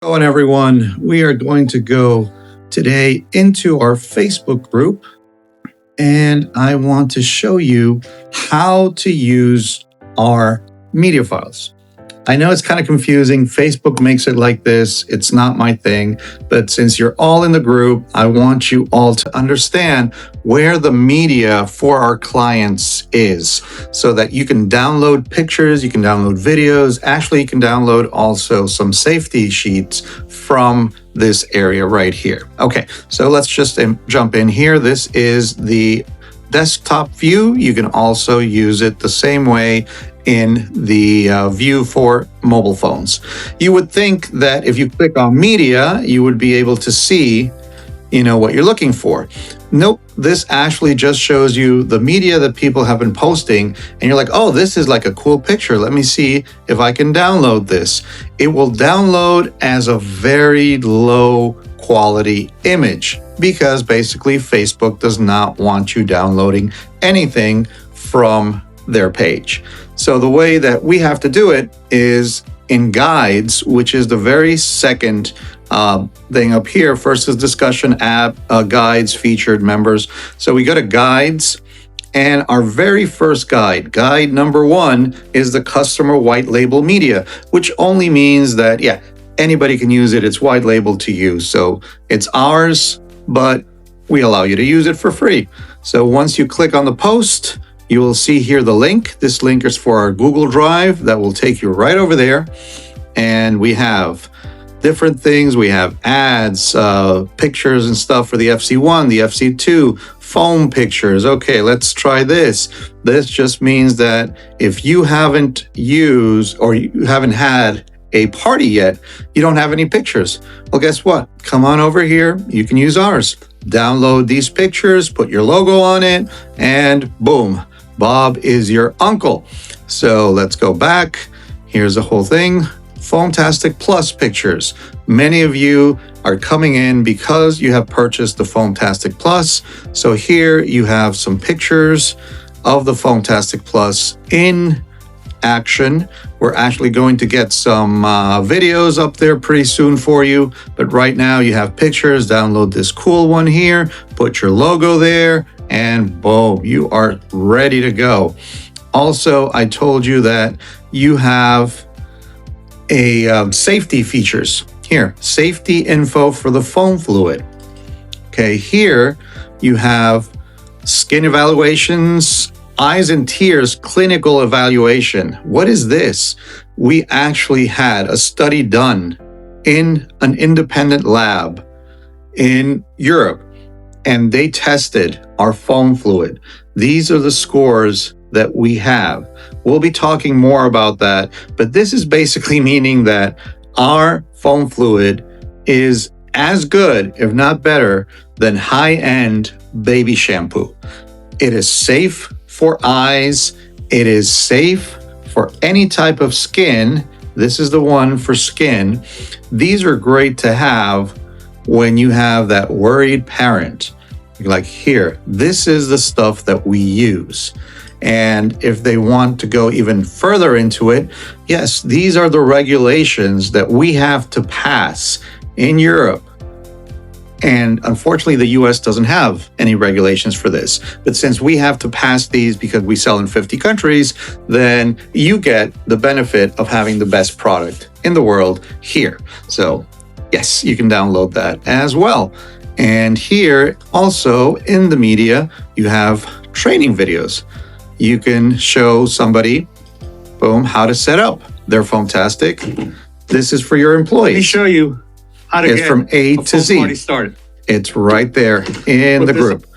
Hello, everyone. We are going to go today into our Facebook group, and I want to show you how to use our media files. I know it's kind of confusing. Facebook makes it like this. It's not my thing. But since you're all in the group, I want you all to understand where the media for our clients is so that you can download pictures, you can download videos. Actually, you can download also some safety sheets from this area right here. Okay, so let's just jump in here. This is the desktop view. You can also use it the same way in the view for mobile phones. You would think that if you click on media, you would be able to see, what you're looking for. Nope, this actually just shows you the media that people have been posting, and you're like, oh, this is like a cool picture. Let me see if I can download this. It will download as a very low quality image because basically Facebook does not want you downloading anything from their page. So the way that we have to do it is in guides, which is the very second thing up here. First is discussion, app, guides, featured, members. So we go to guides, and our very first guide number 1, is the customer white label media, which only means that, anybody can use it. It's white labeled to you. So it's ours, but we allow you to use it for free. So once you click on the post, you will see here the link. This link is for our Google Drive that will take you right over there. And we have different things. We have ads, pictures and stuff for the FC1, the FC2, phone pictures. Okay, let's try this. This just means that if you haven't used or you haven't had a party yet, you don't have any pictures. Well, guess what? Come on over here. You can use ours. Download these pictures, put your logo on it, and boom. Bob is your uncle. So let's go back. Here's the whole thing. Foamtastic Plus pictures. Many of you are coming in because you have purchased the Foamtastic Plus. So here you have some pictures of the Foamtastic Plus in action. We're actually going to get some videos up there pretty soon for you. But right now you have pictures. Download this cool one here. Put your logo there. And boom, you are ready to go. Also, I told you that you have a safety features here, safety info for the foam fluid. Okay, here you have skin evaluations, eyes and tears clinical evaluation. What is this? We actually had a study done in an independent lab in Europe, and they tested our foam fluid. These are the scores that we have. We'll be talking more about that, but this is basically meaning that our foam fluid is as good, if not better, than high-end baby shampoo. It is safe for eyes. It is safe for any type of skin. This is the one for skin. These are great to have when you have that worried parent. Like here, this is the stuff that we use. And if they want to go even further into it, yes, these are the regulations that we have to pass in Europe. And unfortunately, the US doesn't have any regulations for this. But since we have to pass these because we sell in 50 countries, then you get the benefit of having the best product in the world here. So yes, you can download that as well. And here also in the media, you have training videos. You can show somebody, boom, how to set up their Foamtastic. This is for your employees. Let me show you how to get from A to Z. Party started. It's right there in the group.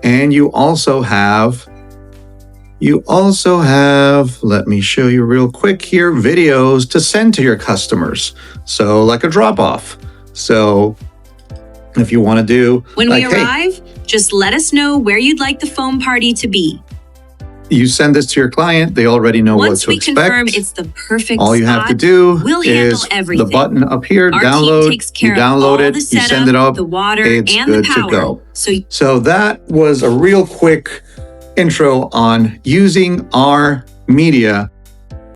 And you also have, let me show you real quick here, videos to send to your customers. So like a drop off. So if you want to do, when we arrive, just let us know where you'd like the foam party to be. You send this to your client, they already know what to expect. Once we confirm it's the perfect all you spot, have to do we'll is handle everything. The button up here, Our download, team takes care you download of all it, the you setup, send it up, the water, it's and good the power. to go. So that was a real quick intro on using our media